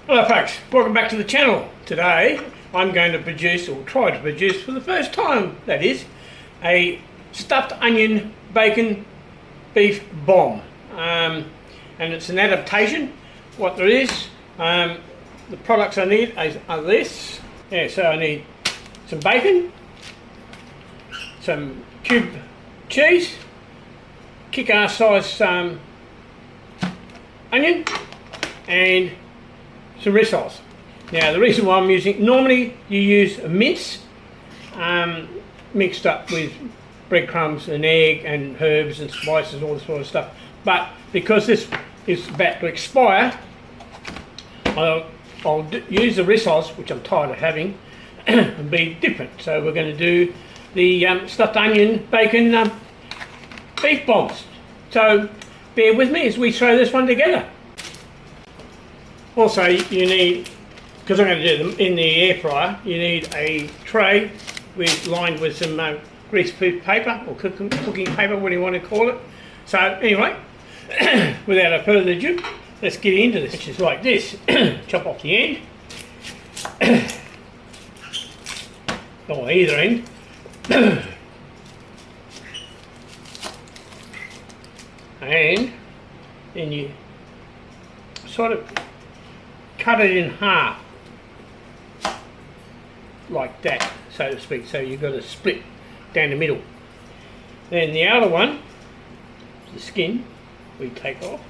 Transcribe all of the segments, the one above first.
Hello folks, welcome back to the channel. Today I'm going to produce, or try to produce for the first time that is, a stuffed onion bacon beef bomb. And it's an adaptation. What there is, the products I need are this. Yeah, so I need some bacon, some cube cheese, kick-ass size onion, and some rissoles. Now the reason why I'm using, normally you use a mince mixed up with breadcrumbs and egg and herbs and spices, all this sort of stuff, but because this is about to expire, I'll use the rissoles, which I'm tired of having, and be different. So we're going to do the stuffed onion bacon beef bombs. So bear with me as we throw this one together. Also you need, because I'm going to do them in the air fryer, you need a tray lined with some greaseproof paper or cooking paper, what do you want to call it. So anyway, without further ado, let's get into this, which is like this. Chop off the end, or either end. And then you sort of cut it in half, like that, so to speak. So you've got a split down the middle. Then the outer one, the skin, we take off.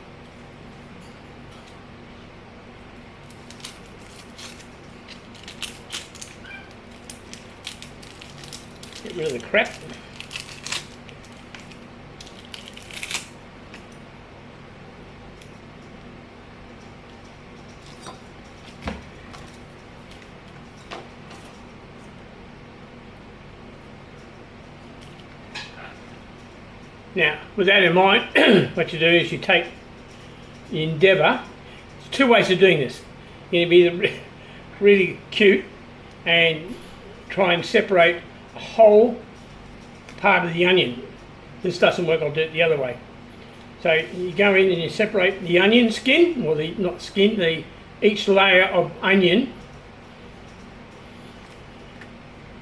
Get rid of the crap. Now, with that in mind, what you do is you take, you endeavour, there's two ways of doing this. You need to be really cute and try and separate a whole part of the onion. This doesn't work, I'll do it the other way. So you go in and you separate the onion skin, or the, not skin, each layer of onion.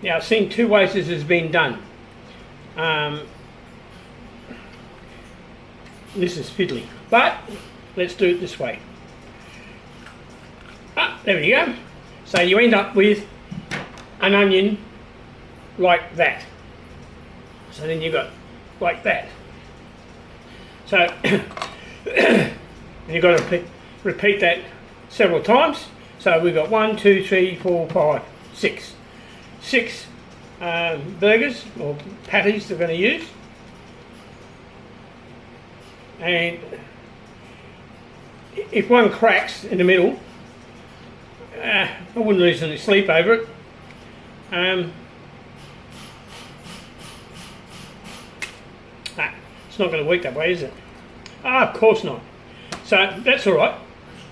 Now I've seen two ways this has been done. This is fiddly, but let's do it this way. There we go. So you end up with an onion like that. So then you've got like that. So you've got to repeat that several times. So we've got 1, 2, 3, 4, 5, 6. 6 burgers or patties they're going to use. And if one cracks in the middle, I wouldn't lose any sleep over it. It's not going to work that way, is it? Of course not. So that's all right.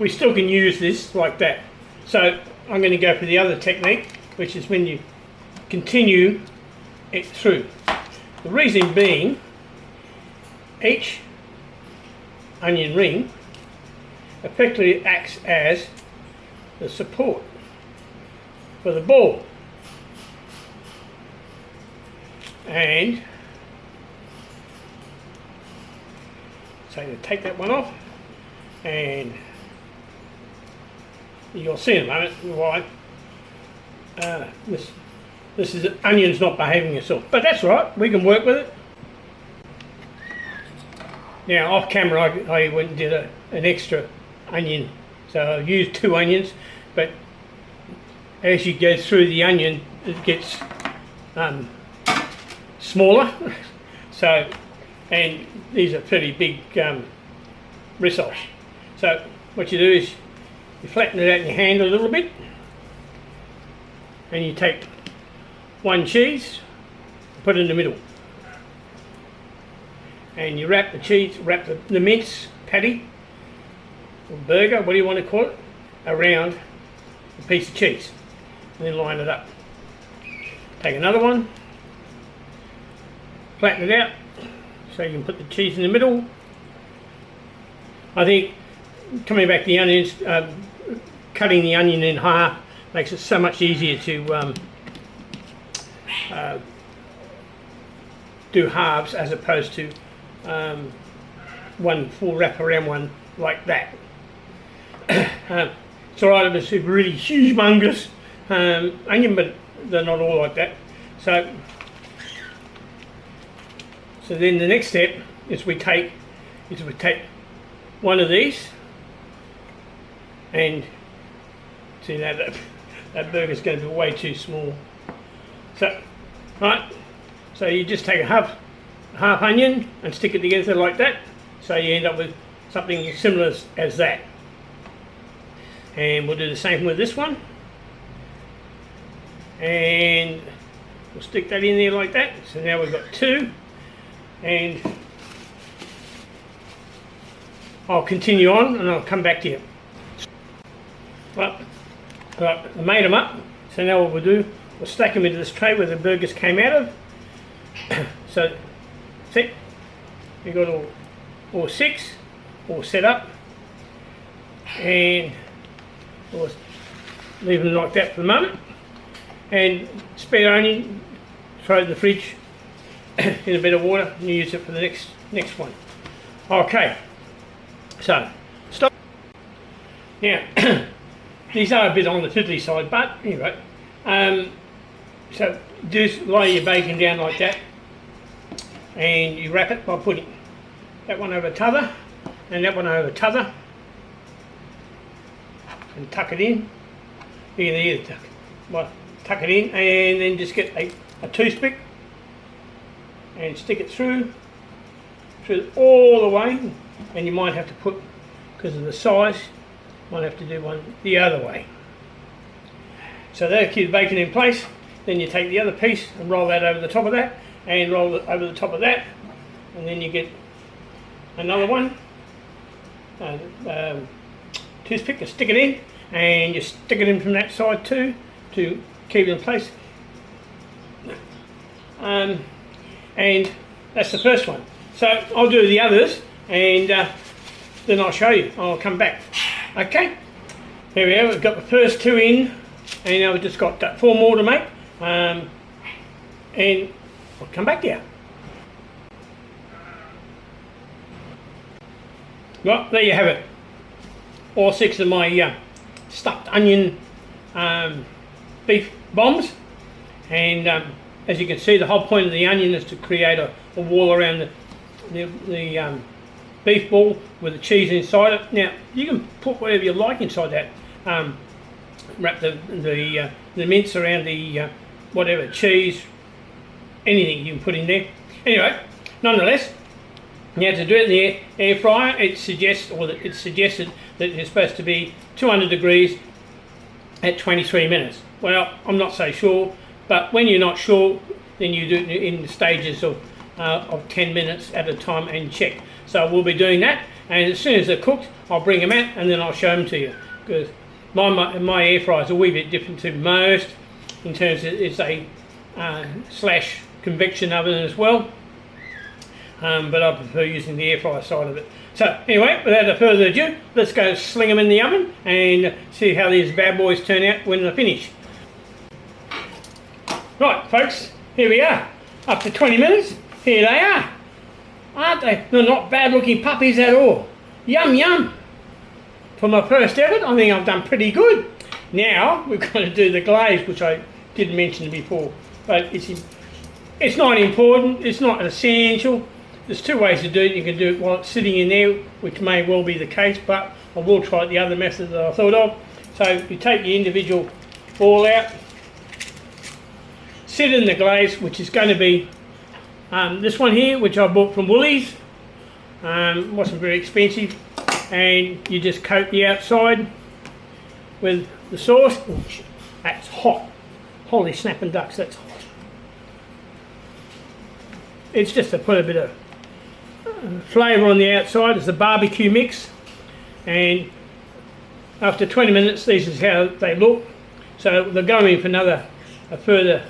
We still can use this like that. So I'm going to go for the other technique, which is when you continue it through. The reason being, each onion ring effectively acts as the support for the ball, and so you take that one off, and you'll see in a moment why this is onion's not behaving itself, but that's all right, we can work with it. Now off camera I went and did an extra onion, so I used 2 onions, but as you go through the onion it gets smaller. So, and these are pretty big rissoles. So what you do is you flatten it out in your hand a little bit, and you take one cheese, put it in the middle, and you wrap the cheese, wrap the mince patty or burger, what do you want to call it, around a piece of cheese, and then line it up. Take another one, flatten it out so you can put the cheese in the middle. I think coming back to the onions, cutting the onion in half makes it so much easier to do halves as opposed to one full wraparound one like that. It's alright if it's a really humongous onion, but they're not all like that. So then the next step is we take one of these, and see now that burger's going to be way too small. So right, so you just take a half onion and stick it together like that, so you end up with something similar as that. And we'll do the same with this one, and we'll stick that in there like that. So now we've got two, and I'll continue on and I'll come back to you. Well, right, I made them up, so now what we'll do, we'll stack them into this tray where the burgers came out of. So see, we've got all six all set up, and we'll leave them like that for the moment, and spare onion, throw it in the fridge in a bit of water and use it for the next one. Okay, so stop. Now these are a bit on the fiddly side, but anyway, so just lay your bacon down like that, and you wrap it by putting that one over t'other and that one over t'other, and tuck it in. You can either tuck it in, and then just get a toothpick and stick it through all the way. And you might have to put, because of the size, might have to do one the other way. So that'll keep the bacon in place. Then you take the other piece and roll that over the top of that, and roll it over the top of that, and then you get another one, toothpick, to stick it in, and you stick it in from that side too to keep it in place. And that's the first one. So I'll do the others, and then I'll show you. I'll come back. Okay, here we are. We've got the first two in, and now we've just got 4 more to make, and I'll come back here. Well, there you have it. All 6 of my stuffed onion beef bombs, and as you can see, the whole point of the onion is to create a wall around the beef ball with the cheese inside it. Now you can put whatever you like inside that. Wrap the mince around the whatever cheese, anything you can put in there. Anyway, nonetheless, now to do it in the air fryer, it's suggested that it's supposed to be 200 degrees at 23 minutes. Well, I'm not so sure, but when you're not sure, then you do it in stages of 10 minutes at a time and check. So we'll be doing that, and as soon as they're cooked, I'll bring them out and then I'll show them to you. Because my air fryer is a wee bit different to most, in terms of it's a slash convection oven as well. But I prefer using the air fryer side of it. So anyway, without further ado, let's go sling them in the oven and see how these bad boys turn out when they're finished. Right folks, here we are. After 20 minutes, here they are. Aren't they? They're not bad looking puppies at all. Yum yum. For my first effort, I think I've done pretty good. Now we've got to do the glaze, which I didn't mention before. But it's not important, it's not essential. There's 2 ways to do it. You can do it while it's sitting in there, which may well be the case, but I will try the other method that I thought of. So you take the individual ball out, sit in the glaze, which is going to be this one here, which I bought from Woolies. Wasn't very expensive, and you just coat the outside with the sauce. Oh, shit. That's hot. Holy snapping ducks, that's hot. It's just to put a bit of flavour on the outside. It's a barbecue mix, and after 20 minutes this is how they look. So they're going in for a further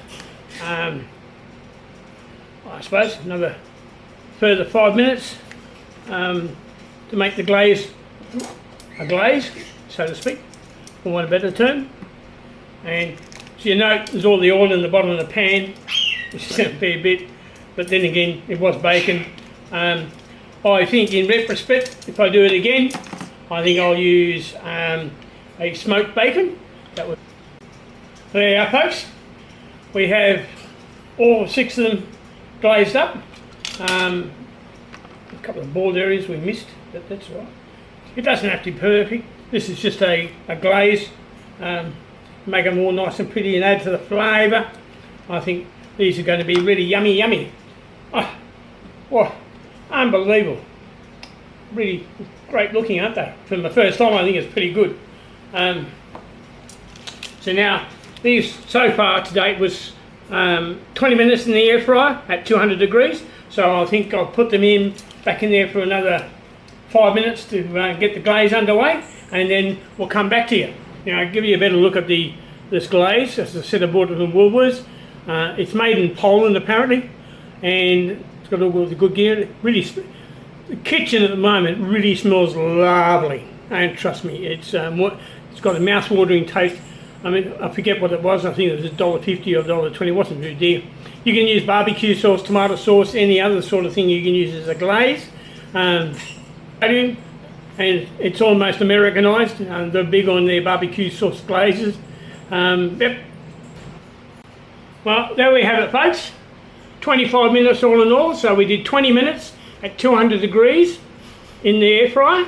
I suppose another further 5 minutes to make the glaze a glaze, so to speak. for want of a better term. And so you note there's all the oil in the bottom of the pan, which is a fair bit, but then again it was bacon. I think in retrospect, if I do it again, I think I'll use a smoked bacon. There you are, folks. We have all 6 of them glazed up. A couple of boiled areas we missed, but that's all right. It doesn't have to be perfect. This is just a glaze. Make them all nice and pretty and add to the flavour. I think these are going to be really yummy, yummy. Oh, wow, unbelievable. Really great looking, aren't they? For the first time, I think it's pretty good. So now, these so far to date was 20 minutes in the air fryer at 200 degrees. So I think I'll put them back in there for another 5 minutes to get the glaze underway, and then we'll come back to you. Now I'll give you a better look at this glaze. As I said, I bought it from Woolworths. It's made in Poland apparently, and it's got all the good gear. Really, the kitchen at the moment really smells lovely, and trust me, it's got a mouth-watering taste. I mean, I forget what it was. I think it was $1.50 or $1.20. It wasn't very dear. You can use barbecue sauce, tomato sauce, any other sort of thing you can use as a glaze. And it's almost Americanized. They're big on their barbecue sauce glazes. Yep. Well, there we have it, folks. 25 minutes all in all. So we did 20 minutes at 200 degrees in the air fryer,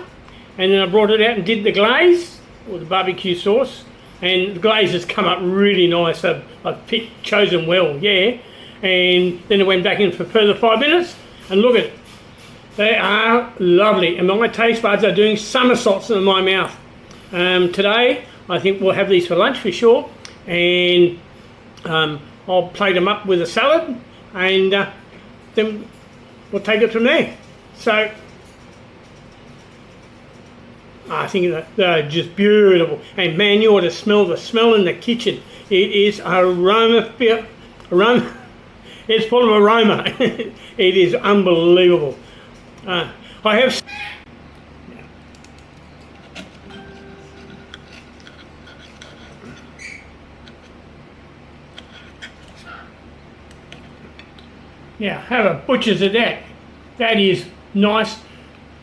and then I brought it out and did the glaze or the barbecue sauce. And the glaze has come up really nice. I've chosen well, yeah. And then it went back in for a further 5 minutes, and look at it. They are lovely, and my taste buds are doing somersaults in my mouth. Today, I think we'll have these for lunch for sure, and I'll plate them up with a salad, and then we'll take it from there. So, I think that they're just beautiful, and man, you ought to smell the smell in the kitchen. It is aroma. It's full of aroma. It is unbelievable. I have. Yeah, have a butcher's of that. That is nice.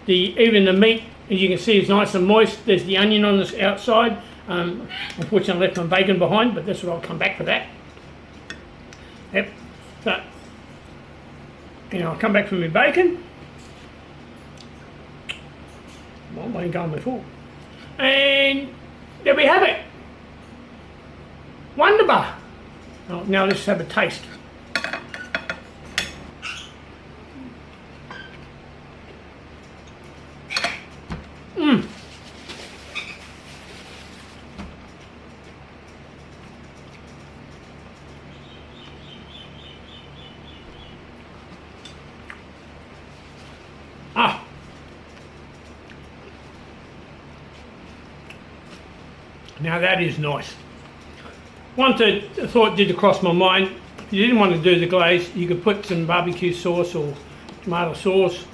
Even the meat, as you can see, is nice and moist. There's the onion on this outside. Unfortunately, I left my bacon behind, but that's what I'll come back for that. Yep. So, I'll come back for my bacon. Well, I ain't going before. And there we have it. Wonderbar. Oh, now let's have a taste. Now that is nice. One thought did cross my mind. If you didn't want to do the glaze, you could put some barbecue sauce or tomato sauce,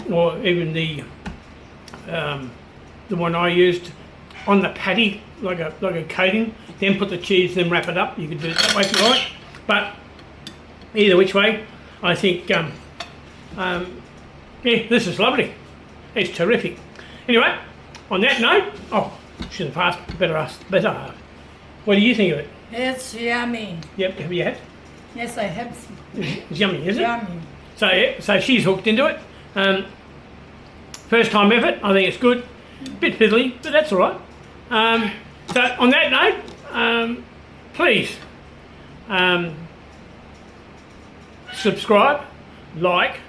or even the one I used on the patty, like a coating. Then put the cheese, then wrap it up. You could do it that way if you like. But either which way, I think yeah, this is lovely. It's terrific. Anyway, on that note, should have asked, better ask. What do you think of it? It's yummy. Yep, have you had? Yes, I have. It's yummy, is it? Yummy. So yeah, so she's hooked into it. First time effort, I think it's good. Bit fiddly, but that's all right. So on that note, please subscribe, like,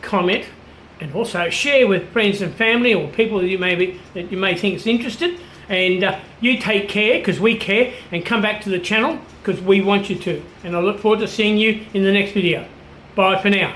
comment, and also share with friends and family or people that you may think is interested. And you take care, because we care, and come back to the channel because we want you to. And I look forward to seeing you in the next video. Bye for now.